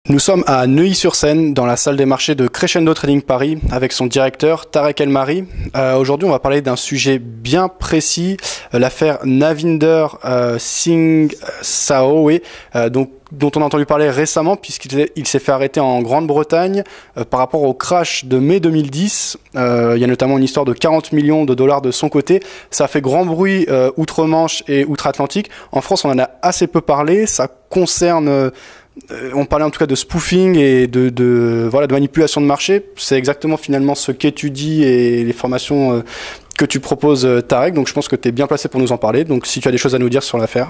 Nous sommes à Neuilly-sur-Seine, dans la salle des marchés de Crescendo Trading Paris, avec son directeur Tarek El-Mari. Aujourd'hui, on va parler d'un sujet bien précis, l'affaire Navinder Singh Sahoe, dont on a entendu parler récemment, puisqu'il s'est fait arrêter en Grande-Bretagne par rapport au crash de mai 2010. Il y a notamment une histoire de 40 millions de dollars de son côté. Ça a fait grand bruit outre-Manche et outre-Atlantique. En France, on en a assez peu parlé. Ça concerne... on parlait en tout cas de spoofing et de manipulation de marché. C'est exactement finalement ce qu'étudie et les formations que tu proposes, Tarek. Donc je pense que tu es bien placé pour nous en parler. Donc si tu as des choses à nous dire sur l'affaire.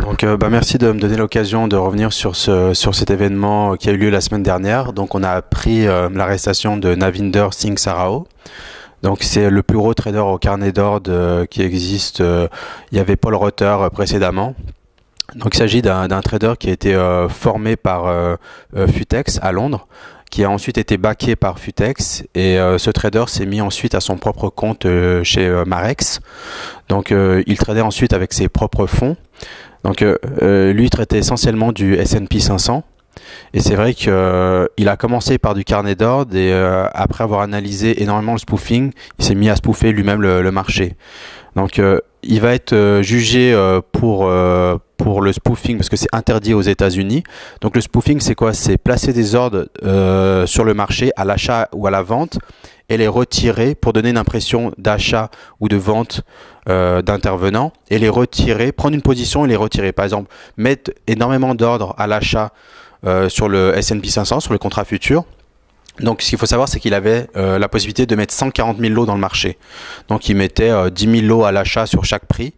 Donc merci de me donner l'occasion de revenir sur cet événement qui a eu lieu la semaine dernière. Donc on a appris l'arrestation de Navinder Singh Sahoe. Donc c'est le plus gros trader au carnet d'ordre qui existe. Il y avait Paul Rotter précédemment. Donc il s'agit d'un trader qui a été formé par Futex à Londres, qui a ensuite été backé par Futex, et ce trader s'est mis ensuite à son propre compte chez Marex. Donc il tradait ensuite avec ses propres fonds. Donc lui il traitait essentiellement du S&P 500. Et c'est vrai qu'il a commencé par du carnet d'ordre et après avoir analysé énormément le spoofing, il s'est mis à spoofer lui-même le marché. Donc il va être jugé pour le spoofing parce que c'est interdit aux États-Unis. Donc le spoofing c'est quoi? C'est placer des ordres sur le marché à l'achat ou à la vente et les retirer pour donner une impression d'achat ou de vente d'intervenants, et les retirer, prendre une position et les retirer. Par exemple, mettre énormément d'ordres à l'achat sur le S&P 500, sur le contrat futur. Donc ce qu'il faut savoir, c'est qu'il avait la possibilité de mettre 140 000 lots dans le marché. Donc il mettait 10 000 lots à l'achat sur chaque prix,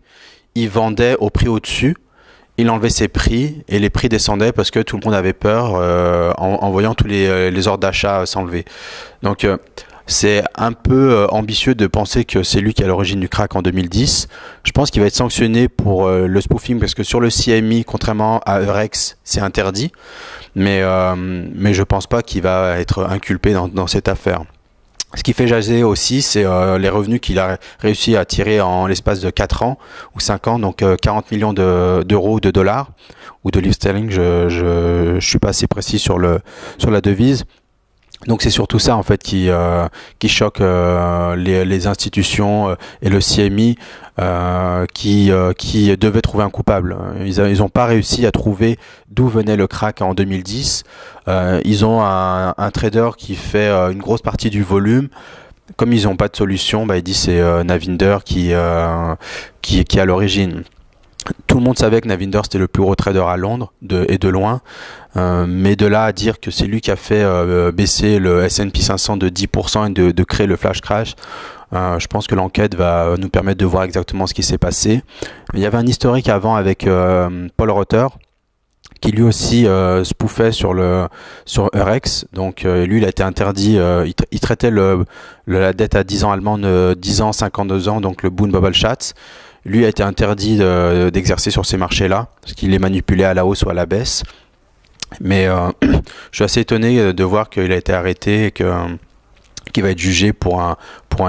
il vendait au prix au-dessus, il enlevait ses prix et les prix descendaient parce que tout le monde avait peur en voyant tous les ordres d'achat s'enlever. Donc c'est un peu ambitieux de penser que c'est lui qui est à l'origine du crack en 2010. Je pense qu'il va être sanctionné pour le spoofing parce que sur le CME, contrairement à Eurex, c'est interdit. Mais je pense pas qu'il va être inculpé dans cette affaire. Ce qui fait jaser aussi, c'est les revenus qu'il a réussi à tirer en l'espace de 4 ans ou 5 ans, donc 40 millions d'euros, de dollars ou de livres sterling. Je suis pas assez précis sur la devise. Donc c'est surtout ça en fait qui choque les institutions et le CME qui devaient trouver un coupable. Ils ont pas réussi à trouver d'où venait le crack en 2010. Ils ont un trader qui fait une grosse partie du volume. Comme ils n'ont pas de solution, ils disent c'est Navinder qui est à l'origine. Tout le monde savait que Navinder c'était le plus gros trader à Londres et de loin, mais de là à dire que c'est lui qui a fait baisser le S&P 500 de 10% et de créer le flash crash, je pense que l'enquête va nous permettre de voir exactement ce qui s'est passé. Il y avait un historique avant avec Paul Rotter qui lui aussi spoofait sur Eurex. Donc lui il a été interdit, il traitait la dette à 10 ans allemande, 10 ans, 52 ans, donc le Bund Bobelschatz. Lui a été interdit d'exercer sur ces marchés-là, parce qu'il les manipulait à la hausse ou à la baisse. Mais je suis assez étonné de voir qu'il a été arrêté et qu'il va être jugé pour un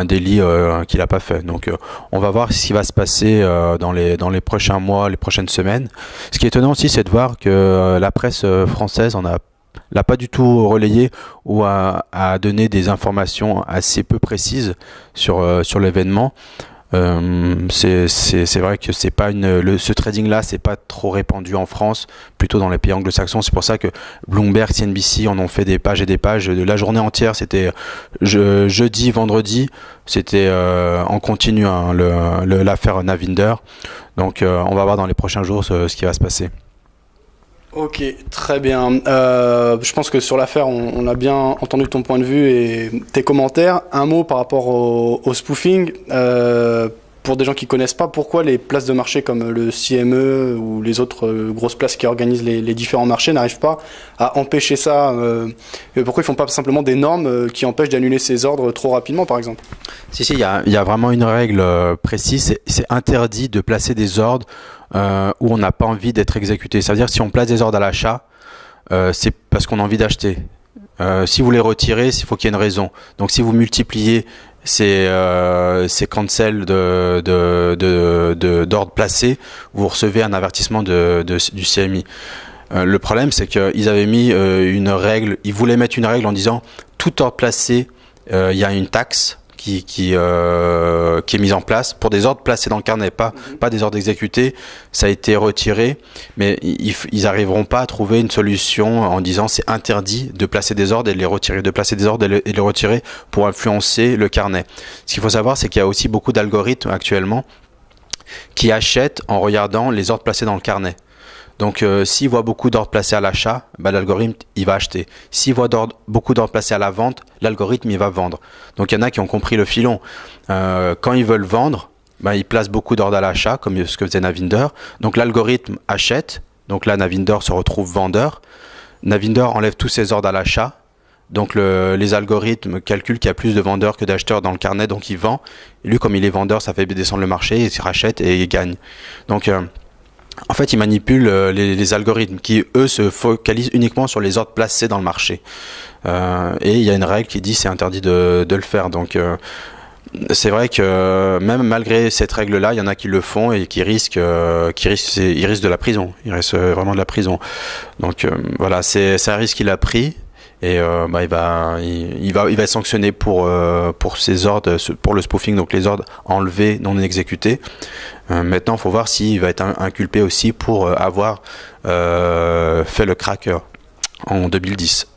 délit qu'il n'a pas fait. Donc on va voir ce qui va se passer dans les prochains mois, les prochaines semaines. Ce qui est étonnant aussi, c'est de voir que la presse française l'a pas du tout relayé ou a donné des informations assez peu précises sur l'événement. C'est vrai que c'est pas ce trading là c'est pas trop répandu en France, plutôt dans les pays anglo-saxons. C'est pour ça que Bloomberg, CNBC en ont fait des pages et des pages de la journée entière. C'était jeudi, vendredi, c'était en continu l'affaire Navinder. Donc on va voir dans les prochains jours ce qui va se passer. Ok, très bien. Je pense que sur l'affaire, on a bien entendu ton point de vue et tes commentaires. Un mot par rapport au spoofing. Pour des gens qui connaissent pas, pourquoi les places de marché comme le CME ou les autres grosses places qui organisent les différents marchés n'arrivent pas à empêcher ça? Pourquoi ils font pas simplement des normes qui empêchent d'annuler ces ordres trop rapidement, par exemple? Si, il y a vraiment une règle précise. C'est interdit de placer des ordres où on n'a pas envie d'être exécuté. Ça veut dire que si on place des ordres à l'achat, c'est parce qu'on a envie d'acheter. Si vous les retirez, il faut qu'il y ait une raison. Donc si vous multipliez ces cancels d'ordre placés, vous recevez un avertissement du CME. Le problème, c'est qu'ils avaient mis une règle, ils voulaient mettre une règle en disant tout ordre placé, il y a une taxe qui est mise en place pour des ordres placés dans le carnet, pas des ordres exécutés. Ça a été retiré, mais ils arriveront pas à trouver une solution en disant c'est interdit de placer des ordres et de les retirer, de placer des ordres et de les retirer pour influencer le carnet. Ce qu'il faut savoir, c'est qu'il y a aussi beaucoup d'algorithmes actuellement qui achètent en regardant les ordres placés dans le carnet. Donc, s'il voit beaucoup d'ordres placés à l'achat, l'algorithme, il va acheter. S'il voit beaucoup d'ordres placés à la vente, l'algorithme, il va vendre. Donc, il y en a qui ont compris le filon. Quand ils veulent vendre, ils placent beaucoup d'ordres à l'achat, comme ce que faisait Navinder. Donc, l'algorithme achète. Donc là, Navinder se retrouve vendeur. Navinder enlève tous ses ordres à l'achat. Donc, les algorithmes calculent qu'il y a plus de vendeurs que d'acheteurs dans le carnet, donc il vend. Et lui, comme il est vendeur, ça fait descendre le marché, il se rachète et il gagne. Donc, en fait, ils manipulent les algorithmes qui, eux, se focalisent uniquement sur les ordres placés dans le marché. Et il y a une règle qui dit c'est interdit de le faire. Donc, c'est vrai que même malgré cette règle-là, il y en a qui le font et qui risquent de la prison. Ils risquent vraiment de la prison. Donc, voilà, c'est un risque qu'il a pris. Et il va être sanctionné pour ses ordres, pour le spoofing, donc les ordres enlevés, non exécutés. Maintenant, il faut voir s'il va être inculpé aussi pour avoir fait le cracker en 2010.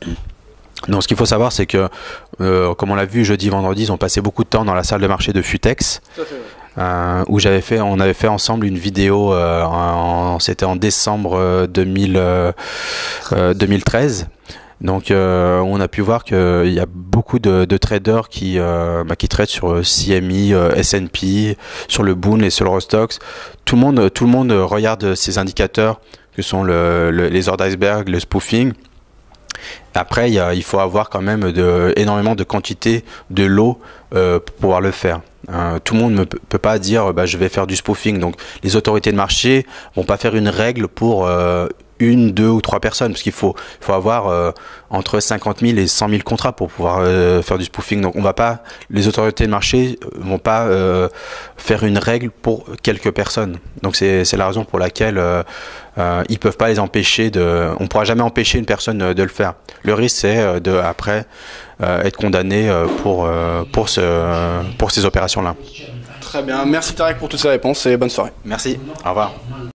Donc, ce qu'il faut savoir, c'est que, comme on l'a vu jeudi, vendredi, ils ont passé beaucoup de temps dans la salle de marché de Futex, où on avait fait ensemble une vidéo. C'était en décembre 2013. Donc, on a pu voir qu'il y a beaucoup de traders qui traitent sur CME, S&P, sur le Boon et sur le Rostox. Tout le monde regarde ces indicateurs que sont les ordres d'iceberg, le spoofing. Après, il faut avoir quand même énormément de quantité de lot pour pouvoir le faire. Tout le monde ne peut pas dire je vais faire du spoofing. Donc, les autorités de marché vont pas faire une règle pour une, deux ou trois personnes, parce qu'il faut avoir entre 50 000 et 100 000 contrats pour pouvoir faire du spoofing. Donc, les autorités de marché vont pas faire une règle pour quelques personnes. Donc, c'est la raison pour laquelle ils peuvent pas les empêcher on pourra jamais empêcher une personne de le faire. Le risque, c'est après être condamné pour ces opérations-là. Très bien, merci Tarek pour toutes ces réponses et bonne soirée. Merci, au revoir.